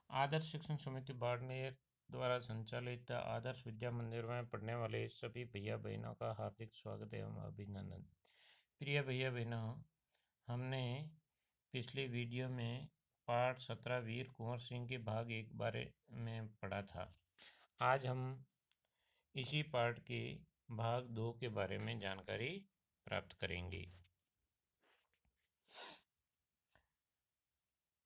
आदर्श शिक्षण समिति बाड़मेर द्वारा संचालित आदर्श विद्या मंदिर में पढ़ने वाले सभी भैया बहनों का हार्दिक स्वागत एवं अभिनंदन। प्रिय भैया बहनों, हमने पिछले वीडियो में पाठ 17 वीर कुंवर सिंह के भाग 1 बारे में पढ़ा था। आज हम इसी पाठ के भाग 2 के बारे में जानकारी प्राप्त करेंगे।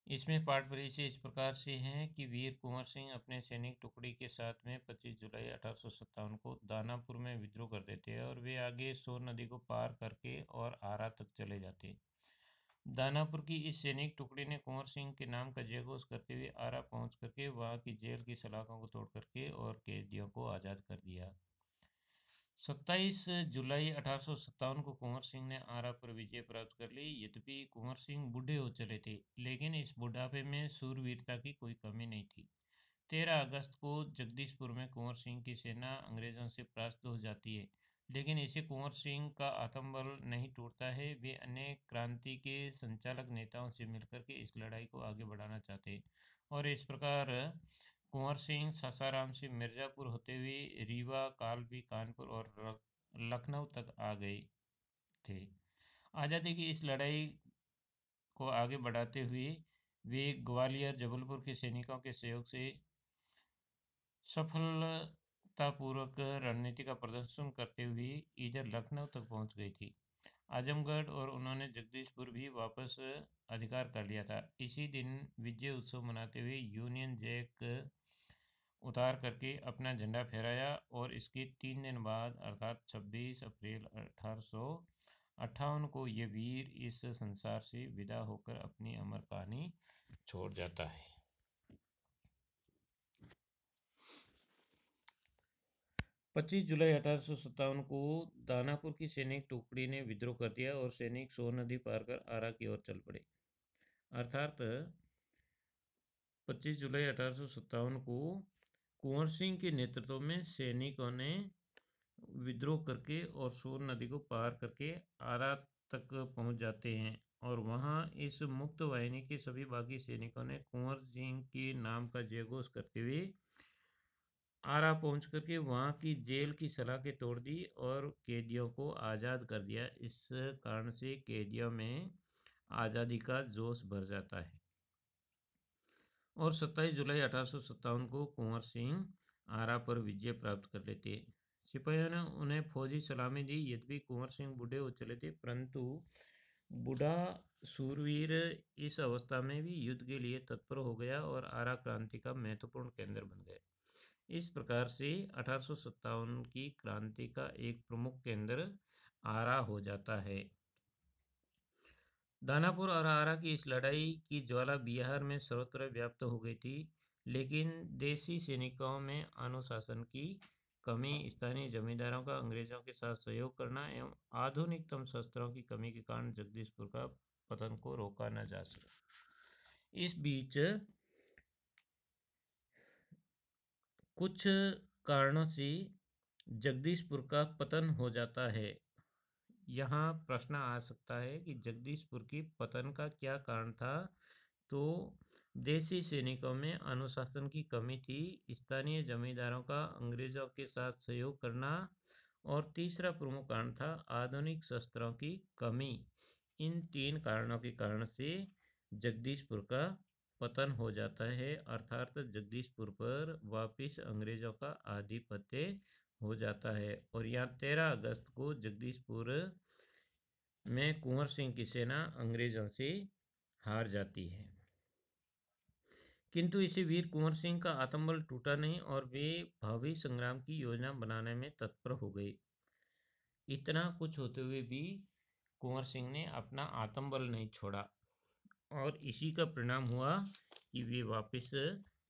इसमें पाठ परिचय इस प्रकार से है कि वीर कुंवर सिंह अपने सैनिक टुकड़ी के साथ में 25 जुलाई 1857 को दानापुर में विद्रोह कर देते हैं और वे आगे सोन नदी को पार करके और आरा तक चले जाते। दानापुर की इस सैनिक टुकड़ी ने कुंवर सिंह के नाम का जयघोष करते हुए आरा पहुंच करके वहां की जेल की सलाखों को तोड़ करके और कैदियों को आज़ाद कर दिया। 27 जुलाई 1857 को कुंवर सिंह ने आरा पर विजय प्राप्त कर ली। यद्यपि कुंवर सिंह बूढ़े हो चले थे, लेकिन इस बुढ़ापे में शूरवीरता की कोई कमी नहीं थी। 13 अगस्त को जगदीशपुर में कुंवर सिंह की सेना अंग्रेजों से परास्त हो जाती है, लेकिन इसे कुंवर सिंह का आत्मबल नहीं टूटता है। वे अन्य क्रांति के संचालक नेताओं से मिलकर के इस लड़ाई को आगे बढ़ाना चाहते हैं और इस प्रकार कुंवर सिंह सासाराम से मिर्ज़ापुर होते हुए रीवा, कालपी, कानपुर और लखनऊ तक आ गए थे। आज़ादी की इस लड़ाई को आगे बढ़ाते हुए वे ग्वालियर, जबलपुर के सैनिकों के सहयोग से सफलतापूर्वक रणनीति का प्रदर्शन करते हुए इधर लखनऊ तक पहुंच गई थी। आजमगढ़ और उन्होंने जगदीशपुर भी वापस अधिकार कर लिया था। इसी दिन विजय उत्सव मनाते हुए यूनियन जैक उतार करके अपना झंडा फहराया और इसके 3 दिन बाद अर्थात 26 अप्रैल 1858 को ये वीर इस संसार से विदा होकर अपनी अमर कहानी छोड़ जाता है। 25 जुलाई 1857 को दानापुर की सैनिक टुकड़ी ने विद्रोह कर दिया और सैनिक सोन नदी पार कर आरा की ओर चल पड़े। अर्थात 25 जुलाई 1857 को कुंवर सिंह के नेतृत्व में सैनिकों ने विद्रोह करके और सोन नदी को पार करके आरा तक पहुंच जाते हैं और वहां इस मुक्त वाहिनी के सभी बाकी सैनिकों ने कुंवर सिंह के नाम का जयघोष करते हुए आरा पहुंच करके वहां की जेल की सलाखें तोड़ दी और कैदियों को आज़ाद कर दिया। इस कारण से कैदियों में आज़ादी का जोश भर जाता है और 27 जुलाई 1857 को कुंवर सिंह आरा पर विजय प्राप्त कर लेते। सिपाहियों ने उन्हें फौजी सलामी दी। यद्यपि कुंवर सिंह बूढ़े हो चले थे, परंतु बूढ़ा सूरवीर इस अवस्था में भी युद्ध के लिए तत्पर हो गया और आरा क्रांति का महत्वपूर्ण केंद्र बन गया। इस प्रकार से 1857 की क्रांति का एक प्रमुख केंद्र आरा हो जाता है। दानापुर और आरा की इस लड़ाई की ज्वाला बिहार में सर्वत्र व्याप्त हो गई थी, लेकिन देशी सैनिकों में अनुशासन की कमी, स्थानीय जमींदारों का अंग्रेजों के साथ सहयोग करना एवं आधुनिकतम शस्त्रों की कमी के कारण जगदीशपुर का पतन को रोका न जा सका। इस बीच कुछ कारणों से जगदीशपुर का पतन हो जाता है। यहाँ प्रश्न आ सकता है कि जगदीशपुर की पतन का क्या कारण था? तो देशी सैनिकों में अनुशासन की कमी थी, स्थानीय जमींदारों का अंग्रेजों के साथ सहयोग करना और तीसरा प्रमुख कारण था आधुनिक शस्त्रों की कमी। इन 3 कारणों के कारण से जगदीशपुर का पतन हो जाता है, अर्थात जगदीशपुर पर वापिस अंग्रेजों का आधिपत्य हो जाता है और यहाँ 13 अगस्त को जगदीशपुर में कुंवर सिंह की सेना अंग्रेजों से हार जाती है। किंतु इसे वीर कुंवर सिंह का आत्मबल टूटा नहीं और वे भावी संग्राम की योजना बनाने में तत्पर हो गए। इतना कुछ होते हुए भी कुंवर सिंह ने अपना आत्मबल नहीं छोड़ा और इसी का परिणाम हुआ कि वे वापस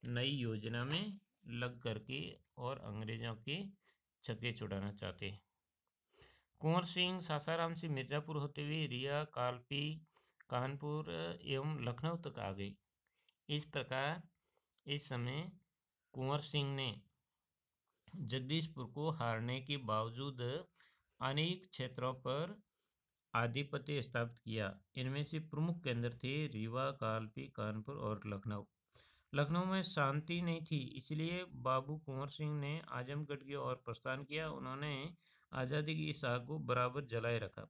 नई योजना में लग करके और अंग्रेजों के छक्के छुड़ाना चाहते। कुंवर सिंह सासाराम से मिर्ज़ापुर होते हुए रिया, कालपी, कानपुर एवं लखनऊ तक आ गए। इस प्रकार इस समय कुंवर सिंह ने जगदीशपुर को हारने के बावजूद अनेक क्षेत्रों पर आधिपत्य स्थापित किया। इनमें से प्रमुख केंद्र थे रीवा, कालपी, कानपुर और लखनऊ। लखनऊ में शांति नहीं थी, इसलिए बाबू कुंवर सिंह ने आजमगढ़ की ओर प्रस्थान किया। उन्होंने आज़ादी की इस आग को बराबर जलाए रखा।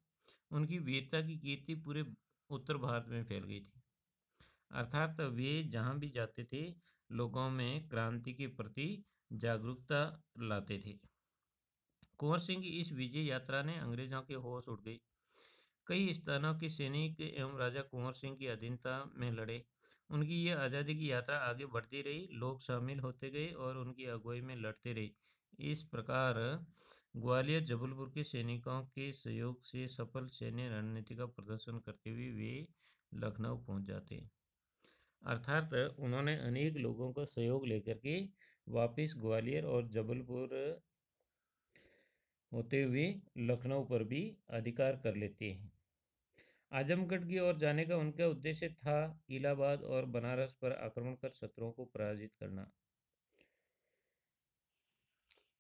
उनकी वीरता की कीर्ति पूरे उत्तर भारत में फैल गई थी। अर्थात वे जहाँ भी जाते थे, लोगों में क्रांति के प्रति जागरूकता लाते थे। कुंवर सिंह की इस विजय यात्रा ने अंग्रेजों के होश उड़ गई। कई स्थानों के सैनिक एवं राजा कुंवर सिंह की अधीनता में लड़े। उनकी यह आज़ादी की यात्रा आगे बढ़ती रही, लोग शामिल होते गए और उनकी अगुवाई में लड़ते रहे। इस प्रकार ग्वालियर जबलपुर के सैनिकों के सहयोग से सफल सैन्य रणनीति का प्रदर्शन करते हुए वे लखनऊ पहुंच जाते। अर्थात उन्होंने अनेक लोगों का सहयोग लेकर के वापस ग्वालियर और जबलपुर होते हुए लखनऊ पर भी अधिकार कर लेते हैं। आजमगढ़ की ओर जाने का उनका उद्देश्य था इलाहाबाद और बनारस पर आक्रमण कर शत्रुओं को पराजित करना।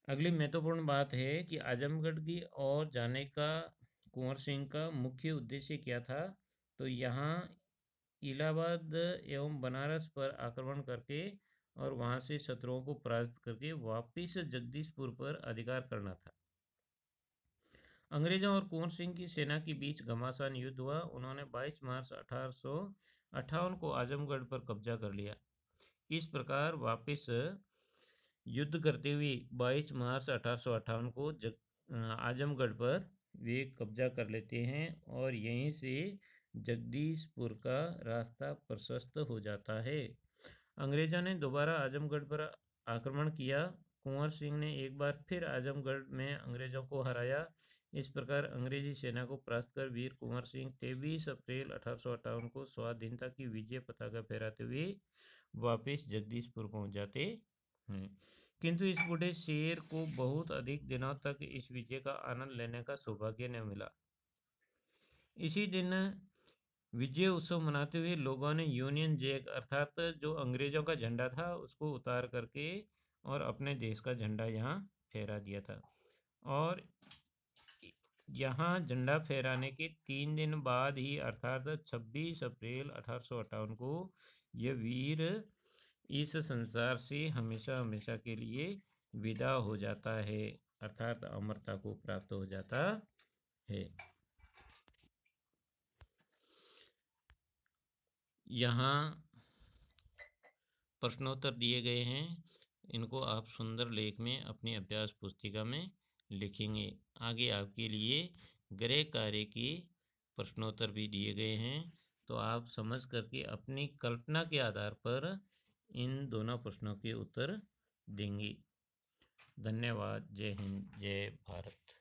अगली महत्वपूर्ण बात है कि आजमगढ़ की ओर जाने का कुंवर सिंह का मुख्य उद्देश्य क्या था। तो यहाँ इलाहाबाद एवं बनारस पर आक्रमण करके और वहाँ से शत्रुओं को पराजित करके वापिस जगदीशपुर पर अधिकार करना था। अंग्रेजों और कुंवर सिंह की सेना के बीच घमासान युद्ध हुआ। उन्होंने 22 मार्च 1858 को आजमगढ़ पर कब्जा कर लिया। इस प्रकार वापस युद्ध करते हुए 22 मार्च 1858 को आजमगढ़ पर वे कब्जा कर लेते हैं और यहीं से जगदीशपुर का रास्ता प्रशस्त हो जाता है। अंग्रेजों ने दोबारा आजमगढ़ पर आक्रमण किया। कुंवर सिंह ने एक बार फिर आजमगढ़ में अंग्रेजों को हराया। इस प्रकार अंग्रेजी सेना को परास्त कर वीर कुंवर सिंह 23 अप्रैल 1858 को स्वाधीनता की विजय पताका फहराते हुए वापस जगदीशपुर पहुंच जाते हैं। किंतु इस बूढ़े शेर को बहुत अधिक दिनों तक इस विजय का आनंद लेने का सौभाग्य न मिला। इसी दिन विजय उत्सव मनाते हुए लोगों ने यूनियन जैक अर्थात जो अंग्रेजों का झंडा था उसको उतार करके और अपने देश का झंडा यहाँ फहरा दिया था। और यहाँ झंडा फहराने के 3 दिन बाद ही अर्थात 26 अप्रैल 1858 को यह वीर इस संसार से हमेशा हमेशा के लिए विदा हो जाता है, अर्थात अमरता को प्राप्त हो जाता है। यहाँ प्रश्नोत्तर दिए गए हैं, इनको आप सुंदर लेख में अपनी अभ्यास पुस्तिका में लिखेंगे। आगे आपके लिए गृह कार्य के प्रश्नोत्तर भी दिए गए हैं, तो आप समझ करके अपनी कल्पना के आधार पर इन दोनों प्रश्नों के उत्तर देंगे। धन्यवाद। जय हिंद, जय भारत।